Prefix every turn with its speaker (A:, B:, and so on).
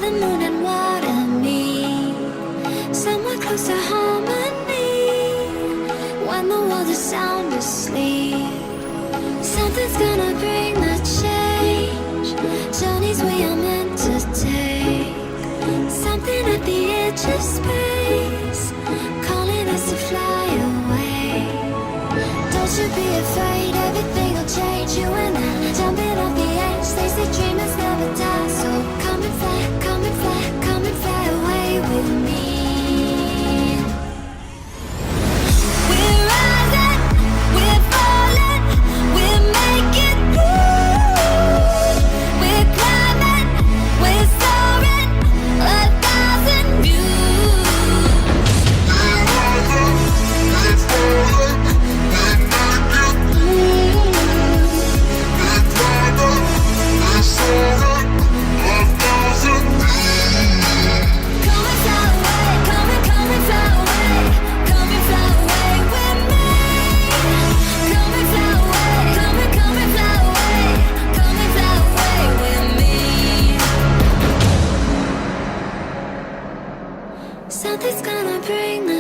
A: the moon and water meet somewhere close to harmony. When the world is sound asleep, something's gonna bring the change. Journeys we are meant to take, something at the edge of space, calling us to fly away. Don't you be afraid, everything will change. You and I, jumping off the edge. They say dreamers never die, so come and fly, come and fly, come and fly away with me. We're rising, we're falling, we're making moves. We're climbing, we're soaring, 1,000 views.
B: We're rising, we're falling, we're making moves. We're climbing, we're soaring, 1,000 views.
A: Come and fly away, come and fly away, come and fly away with me. Come and fly away, come and fly away, come and fly away with me. Something's